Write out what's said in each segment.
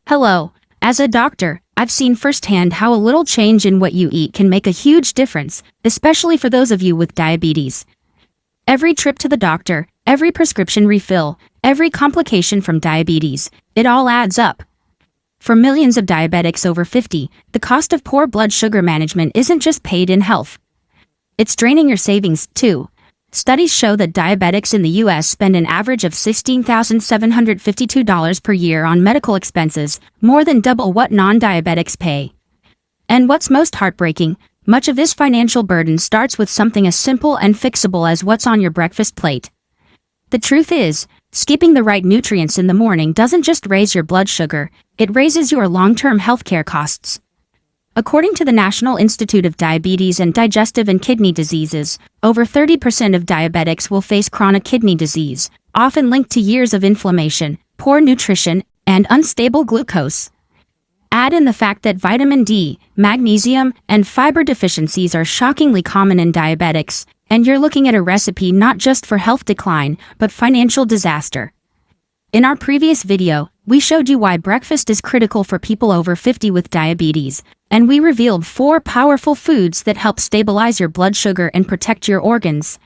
Hello. As a doctor, I've seen firsthand how a little change in what you eat can make a huge difference, especially for those of you with diabetes. Every trip to the doctor, every prescription refill, every complication from diabetes, it all adds up. For millions of diabetics over 50, the cost of poor blood sugar management isn't just paid in health. It's draining your savings, too. Studies show that diabetics in the U.S. spend an average of $16,752 per year on medical expenses, more than double what non-diabetics pay. And what's most heartbreaking, much of this financial burden starts with something as simple and fixable as what's on your breakfast plate. The truth is, skipping the right nutrients in the morning doesn't just raise your blood sugar, it raises your long-term healthcare costs. According to the National Institute of Diabetes and Digestive and Kidney Diseases, over 30% of diabetics will face chronic kidney disease, often linked to years of inflammation, poor nutrition, and unstable glucose. Add in the fact that vitamin D, magnesium, and fiber deficiencies are shockingly common in diabetics, and you're looking at a recipe not just for health decline, but financial disaster. In our previous video, we showed you why breakfast is critical for people over 50 with diabetes, and we revealed 4 powerful foods that help stabilize your blood sugar and protect your organs.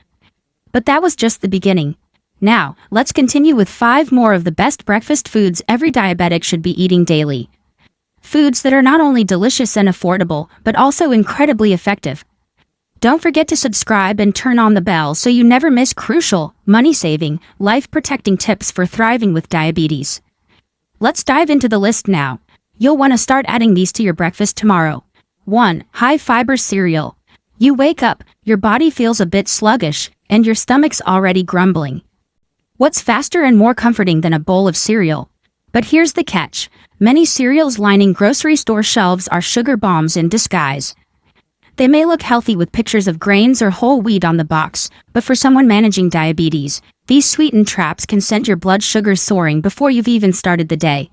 But that was just the beginning. Now, let's continue with 5 more of the best breakfast foods every diabetic should be eating daily. Foods that are not only delicious and affordable, but also incredibly effective. Don't forget to subscribe and turn on the bell so you never miss crucial, money-saving, life-protecting tips for thriving with diabetes. Let's dive into the list now. You'll want to start adding these to your breakfast tomorrow. 1. High-fiber cereal. You wake up, your body feels a bit sluggish, and your stomach's already grumbling. What's faster and more comforting than a bowl of cereal? But here's the catch. Many cereals lining grocery store shelves are sugar bombs in disguise. They may look healthy with pictures of grains or whole wheat on the box, but for someone managing diabetes, these sweetened traps can send your blood sugar soaring before you've even started the day.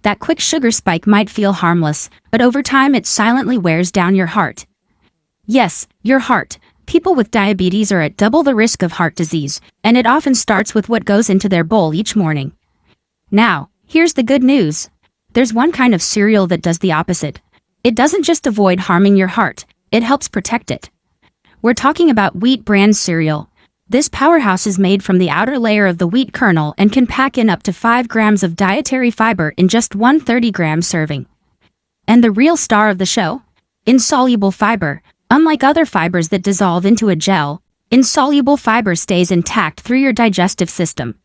That quick sugar spike might feel harmless, but over time it silently wears down your heart. Yes, your heart. People with diabetes are at double the risk of heart disease, and it often starts with what goes into their bowl each morning. Now, here's the good news. There's one kind of cereal that does the opposite. It doesn't just avoid harming your heart, it helps protect it. We're talking about wheat bran cereal. This powerhouse is made from the outer layer of the wheat kernel and can pack in up to 5 grams of dietary fiber in just one 30-gram serving. And the real star of the show? Insoluble fiber. Unlike other fibers that dissolve into a gel, insoluble fiber stays intact through your digestive system.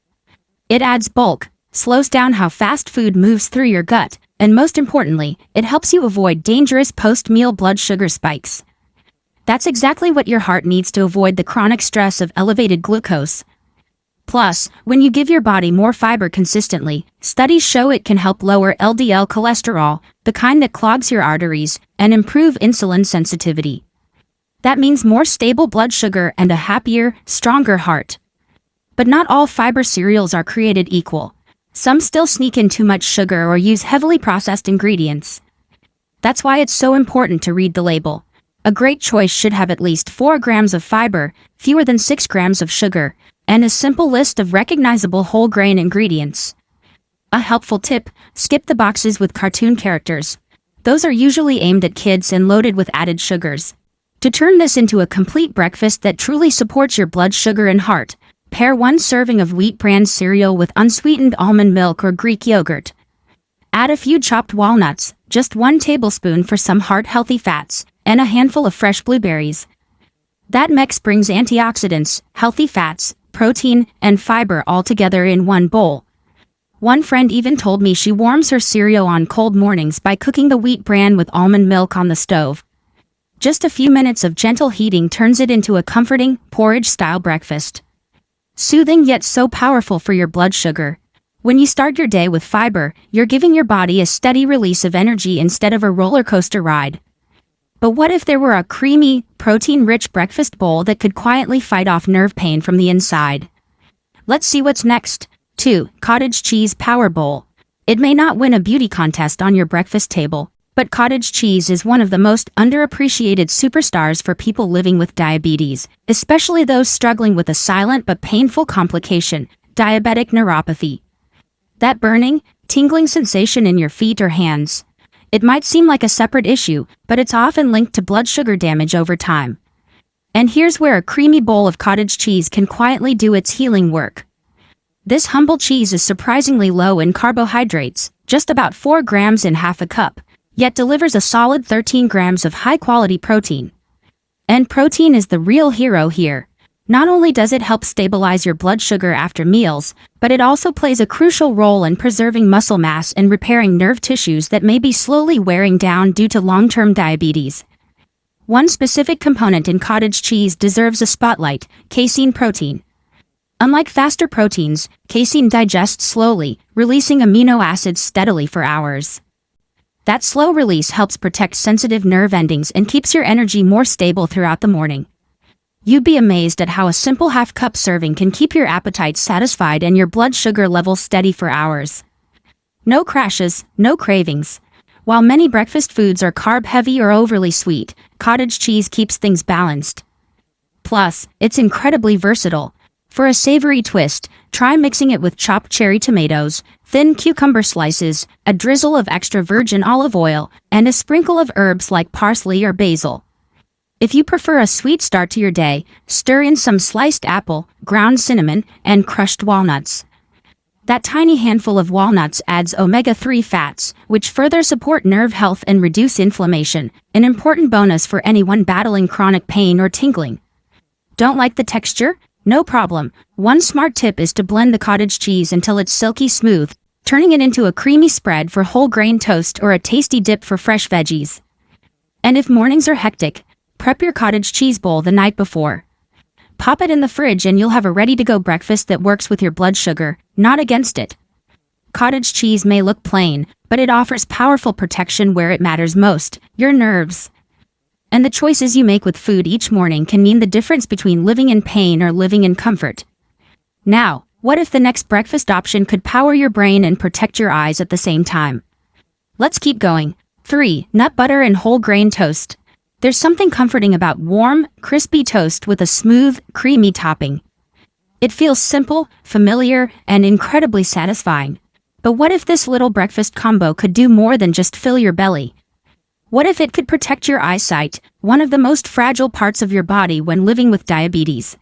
It adds bulk, slows down how fast food moves through your gut, and most importantly, it helps you avoid dangerous post-meal blood sugar spikes. That's exactly what your heart needs to avoid the chronic stress of elevated glucose. Plus, when you give your body more fiber consistently, studies show it can help lower LDL cholesterol, the kind that clogs your arteries, and improve insulin sensitivity. That means more stable blood sugar and a happier, stronger heart. But not all fiber cereals are created equal. Some still sneak in too much sugar or use heavily processed ingredients. That's why it's so important to read the label. A great choice should have at least 4 grams of fiber, fewer than 6 grams of sugar, and a simple list of recognizable whole grain ingredients. A helpful tip: skip the boxes with cartoon characters. Those are usually aimed at kids and loaded with added sugars. To turn this into a complete breakfast that truly supports your blood sugar and heart, pair 1 serving of wheat bran cereal with unsweetened almond milk or Greek yogurt. Add a few chopped walnuts, just 1 tablespoon for some heart-healthy fats, and a handful of fresh blueberries. That mix brings antioxidants, healthy fats, protein, and fiber all together in one bowl. One friend even told me she warms her cereal on cold mornings by cooking the wheat bran with almond milk on the stove. Just a few minutes of gentle heating turns it into a comforting, porridge-style breakfast. Soothing yet so powerful for your blood sugar. When you start your day with fiber, you're giving your body a steady release of energy instead of a roller coaster ride. But what if there were a creamy, protein-rich breakfast bowl that could quietly fight off nerve pain from the inside? Let's see what's next. 2. Cottage cheese power bowl. It may not win a beauty contest on your breakfast table, but cottage cheese is one of the most underappreciated superstars for people living with diabetes, especially those struggling with a silent but painful complication, diabetic neuropathy. That burning, tingling sensation in your feet or hands. It might seem like a separate issue, but it's often linked to blood sugar damage over time. And here's where a creamy bowl of cottage cheese can quietly do its healing work. This humble cheese is surprisingly low in carbohydrates, just about 4 grams in half a cup, yet delivers a solid 13 grams of high-quality protein. And protein is the real hero here. Not only does it help stabilize your blood sugar after meals, but it also plays a crucial role in preserving muscle mass and repairing nerve tissues that may be slowly wearing down due to long-term diabetes. One specific component in cottage cheese deserves a spotlight: casein protein. Unlike faster proteins, casein digests slowly, releasing amino acids steadily for hours. That slow release helps protect sensitive nerve endings and keeps your energy more stable throughout the morning. You'd be amazed at how a simple half-cup serving can keep your appetite satisfied and your blood sugar level steady for hours. No crashes, no cravings. While many breakfast foods are carb-heavy or overly sweet, cottage cheese keeps things balanced. Plus, it's incredibly versatile. For a savory twist, try mixing it with chopped cherry tomatoes, thin cucumber slices, a drizzle of extra virgin olive oil, and a sprinkle of herbs like parsley or basil. If you prefer a sweet start to your day, stir in some sliced apple, ground cinnamon, and crushed walnuts. That tiny handful of walnuts adds omega-3 fats, which further support nerve health and reduce inflammation, an important bonus for anyone battling chronic pain or tingling. Don't like the texture? No problem. One smart tip is to blend the cottage cheese until it's silky smooth, turning it into a creamy spread for whole grain toast or a tasty dip for fresh veggies. And if mornings are hectic, prep your cottage cheese bowl the night before. Pop it in the fridge and you'll have a ready-to-go breakfast that works with your blood sugar, not against it. Cottage cheese may look plain, but it offers powerful protection where it matters most: your nerves. And the choices you make with food each morning can mean the difference between living in pain or living in comfort. Now, what if the next breakfast option could power your brain and protect your eyes at the same time? Let's keep going. 3. Nut butter and whole grain toast. There's something comforting about warm, crispy toast with a smooth, creamy topping. It feels simple, familiar, and incredibly satisfying. But what if this little breakfast combo could do more than just fill your belly? What if it could protect your eyesight, one of the most fragile parts of your body when living with diabetes?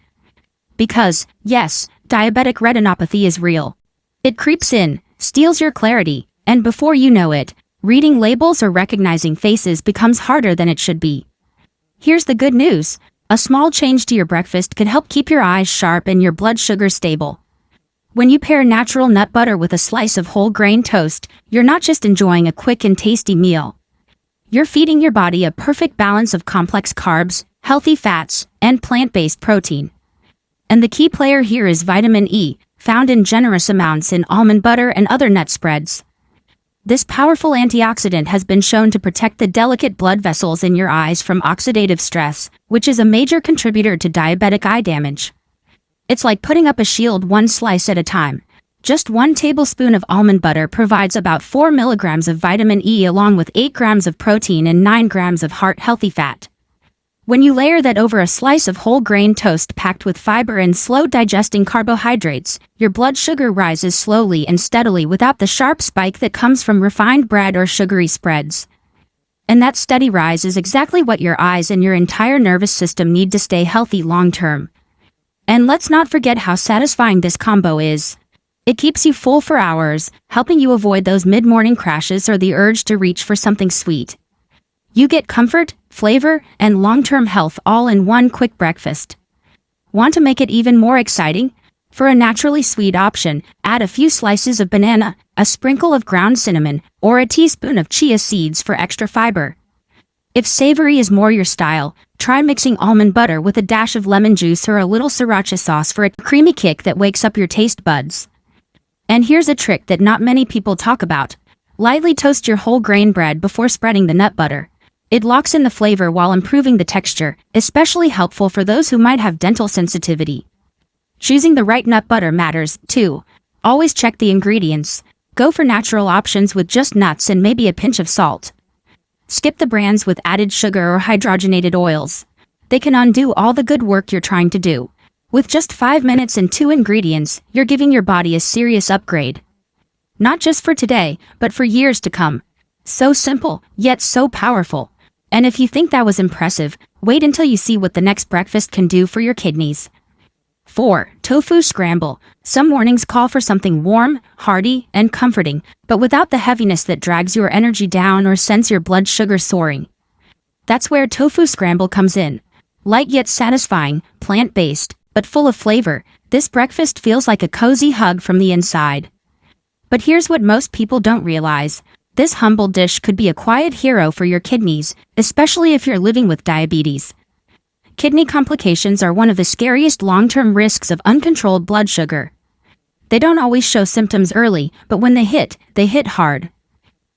Because, yes, diabetic retinopathy is real. It creeps in, steals your clarity, and before you know it, reading labels or recognizing faces becomes harder than it should be. Here's the good news: a small change to your breakfast could help keep your eyes sharp and your blood sugar stable. When you pair natural nut butter with a slice of whole grain toast, you're not just enjoying a quick and tasty meal. You're feeding your body a perfect balance of complex carbs, healthy fats, and plant-based protein. And the key player here is vitamin E, found in generous amounts in almond butter and other nut spreads. This powerful antioxidant has been shown to protect the delicate blood vessels in your eyes from oxidative stress, which is a major contributor to diabetic eye damage. It's like putting up a shield one slice at a time. Just 1 tablespoon of almond butter provides about 4 milligrams of vitamin E along with 8 grams of protein and 9 grams of heart-healthy fat. When you layer that over a slice of whole grain toast packed with fiber and slow-digesting carbohydrates, your blood sugar rises slowly and steadily without the sharp spike that comes from refined bread or sugary spreads. And that steady rise is exactly what your eyes and your entire nervous system need to stay healthy long-term. And let's not forget how satisfying this combo is. It keeps you full for hours, helping you avoid those mid-morning crashes or the urge to reach for something sweet. You get comfort, flavor, and long-term health all in one quick breakfast. Want to make it even more exciting? For a naturally sweet option, add a few slices of banana, a sprinkle of ground cinnamon, or a teaspoon of chia seeds for extra fiber. If savory is more your style, try mixing almond butter with a dash of lemon juice or a little sriracha sauce for a creamy kick that wakes up your taste buds. And here's a trick that not many people talk about. Lightly toast your whole grain bread before spreading the nut butter. It locks in the flavor while improving the texture, especially helpful for those who might have dental sensitivity. Choosing the right nut butter matters, too. Always check the ingredients. Go for natural options with just nuts and maybe a pinch of salt. Skip the brands with added sugar or hydrogenated oils. They can undo all the good work you're trying to do. With just 5 minutes and 2 ingredients, you're giving your body a serious upgrade. Not just for today, but for years to come. So simple, yet so powerful. And if you think that was impressive, wait until you see what the next breakfast can do for your kidneys. 4. Tofu scramble. Some mornings call for something warm, hearty, and comforting, but without the heaviness that drags your energy down or sends your blood sugar soaring. That's where tofu scramble comes in. Light yet satisfying, plant-based, but full of flavor, this breakfast feels like a cozy hug from the inside. But here's what most people don't realize. This humble dish could be a quiet hero for your kidneys, especially if you're living with diabetes. Kidney complications are one of the scariest long-term risks of uncontrolled blood sugar. They don't always show symptoms early, but when they hit hard.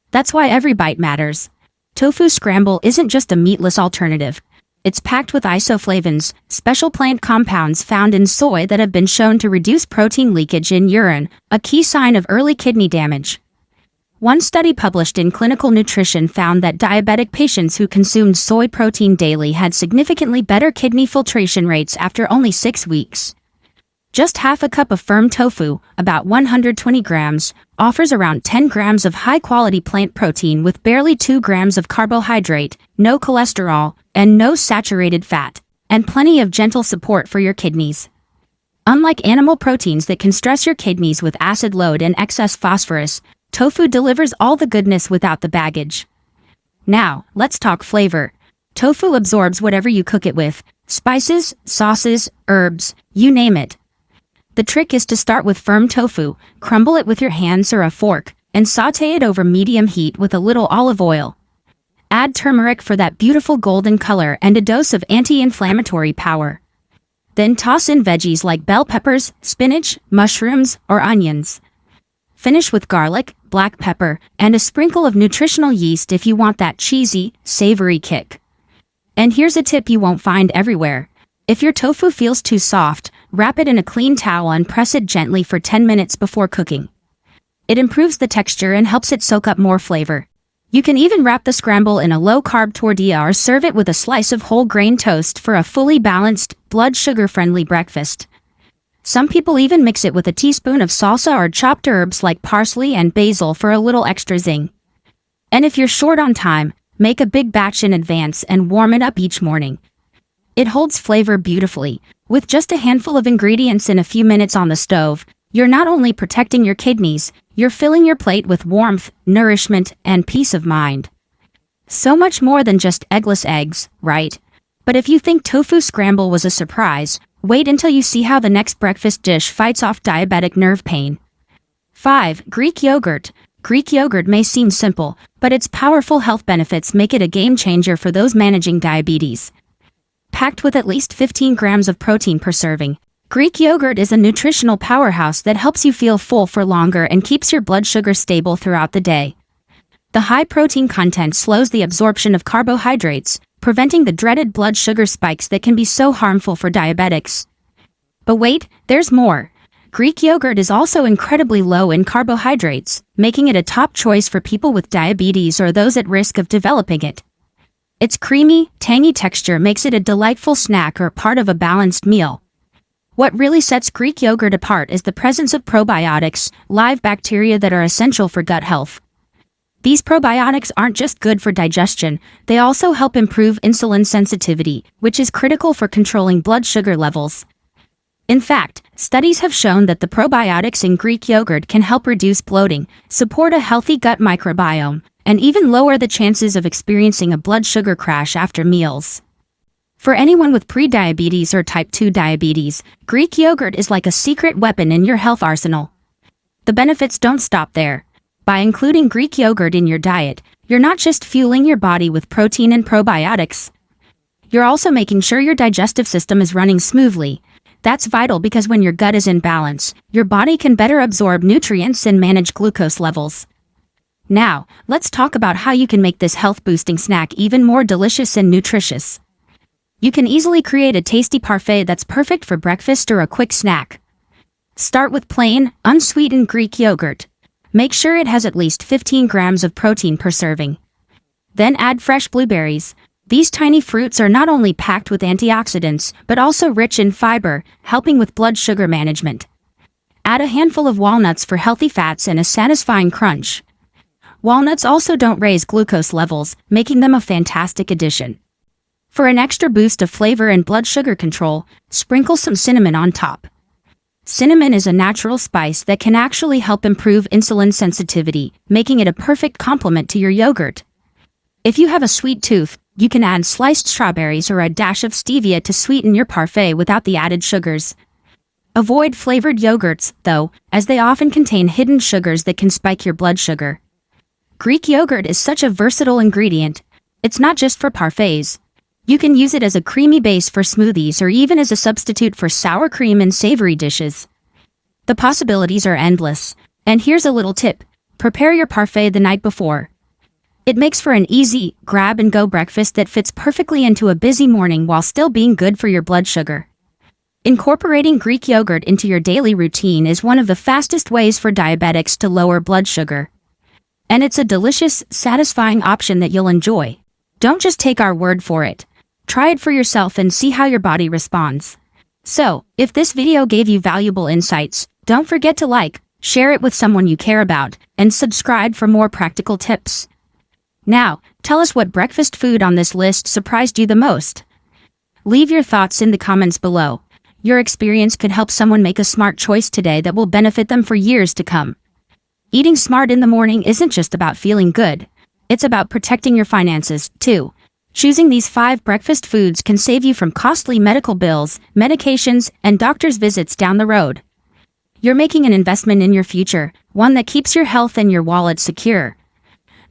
That's why every bite matters. Tofu scramble isn't just a meatless alternative. It's packed with isoflavones, special plant compounds found in soy that have been shown to reduce protein leakage in urine, a key sign of early kidney damage. One study published in Clinical Nutrition found that diabetic patients who consumed soy protein daily had significantly better kidney filtration rates after only 6 weeks. Just half a cup of firm tofu, about 120 grams, offers around 10 grams of high-quality plant protein with barely 2 grams of carbohydrate, no cholesterol, and no saturated fat, and plenty of gentle support for your kidneys. Unlike animal proteins that can stress your kidneys with acid load and excess phosphorus, tofu delivers all the goodness without the baggage. Now, let's talk flavor. Tofu absorbs whatever you cook it with, spices, sauces, herbs, you name it. The trick is to start with firm tofu, crumble it with your hands or a fork, and sauté it over medium heat with a little olive oil. Add turmeric for that beautiful golden color and a dose of anti-inflammatory power. Then toss in veggies like bell peppers, spinach, mushrooms, or onions. Finish with garlic, black pepper, and a sprinkle of nutritional yeast if you want that cheesy, savory kick. And here's a tip you won't find everywhere. If your tofu feels too soft, wrap it in a clean towel and press it gently for 10 minutes before cooking. It improves the texture and helps it soak up more flavor. You can even wrap the scramble in a low-carb tortilla or serve it with a slice of whole grain toast for a fully balanced, blood sugar-friendly breakfast. Some people even mix it with a teaspoon of salsa or chopped herbs like parsley and basil for a little extra zing. And if you're short on time, make a big batch in advance and warm it up each morning. It holds flavor beautifully. With just a handful of ingredients in a few minutes on the stove, you're not only protecting your kidneys, you're filling your plate with warmth, nourishment, and peace of mind. So much more than just eggless eggs, right? But if you think tofu scramble was a surprise, wait until you see how the next breakfast dish fights off diabetic nerve pain. 5. Greek yogurt. Greek yogurt may seem simple, but its powerful health benefits make it a game changer for those managing diabetes. Packed with at least 15 grams of protein per serving, Greek yogurt is a nutritional powerhouse that helps you feel full for longer and keeps your blood sugar stable throughout the day. The high protein content slows the absorption of carbohydrates, preventing the dreaded blood sugar spikes that can be so harmful for diabetics. But wait, there's more. Greek yogurt is also incredibly low in carbohydrates, making it a top choice for people with diabetes or those at risk of developing it. Its creamy, tangy texture makes it a delightful snack or part of a balanced meal. What really sets Greek yogurt apart is the presence of probiotics, live bacteria that are essential for gut health. These probiotics aren't just good for digestion, they also help improve insulin sensitivity, which is critical for controlling blood sugar levels. In fact, studies have shown that the probiotics in Greek yogurt can help reduce bloating, support a healthy gut microbiome, and even lower the chances of experiencing a blood sugar crash after meals. For anyone with prediabetes or type 2 diabetes, Greek yogurt is like a secret weapon in your health arsenal. The benefits don't stop there. By including Greek yogurt in your diet, you're not just fueling your body with protein and probiotics. You're also making sure your digestive system is running smoothly. That's vital because when your gut is in balance, your body can better absorb nutrients and manage glucose levels. Now, let's talk about how you can make this health-boosting snack even more delicious and nutritious. You can easily create a tasty parfait that's perfect for breakfast or a quick snack. Start with plain, unsweetened Greek yogurt. Make sure it has at least 15 grams of protein per serving. Then add fresh blueberries. These tiny fruits are not only packed with antioxidants, but also rich in fiber, helping with blood sugar management. Add a handful of walnuts for healthy fats and a satisfying crunch. Walnuts also don't raise glucose levels, making them a fantastic addition. For an extra boost of flavor and blood sugar control, sprinkle some cinnamon on top. Cinnamon is a natural spice that can actually help improve insulin sensitivity, making it a perfect complement to your yogurt. If you have a sweet tooth, you can add sliced strawberries or a dash of stevia to sweeten your parfait without the added sugars. Avoid flavored yogurts, though, as they often contain hidden sugars that can spike your blood sugar. Greek yogurt is such a versatile ingredient. It's not just for parfaits. You can use it as a creamy base for smoothies or even as a substitute for sour cream in savory dishes. The possibilities are endless. And here's a little tip. Prepare your parfait the night before. It makes for an easy, grab-and-go breakfast that fits perfectly into a busy morning while still being good for your blood sugar. Incorporating Greek yogurt into your daily routine is one of the fastest ways for diabetics to lower blood sugar. And it's a delicious, satisfying option that you'll enjoy. Don't just take our word for it. Try it for yourself and see how your body responds. So, if this video gave you valuable insights, don't forget to like, share it with someone you care about, and subscribe for more practical tips. Now, tell us what breakfast food on this list surprised you the most. Leave your thoughts in the comments below. Your experience could help someone make a smart choice today that will benefit them for years to come. Eating smart in the morning isn't just about feeling good. It's about protecting your finances, too. Choosing these 5 breakfast foods can save you from costly medical bills, medications, and doctor's visits down the road. You're making an investment in your future, one that keeps your health and your wallet secure.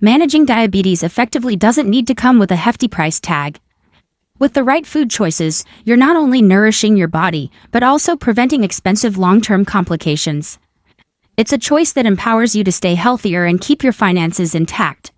Managing diabetes effectively doesn't need to come with a hefty price tag. With the right food choices, you're not only nourishing your body, but also preventing expensive long-term complications. It's a choice that empowers you to stay healthier and keep your finances intact.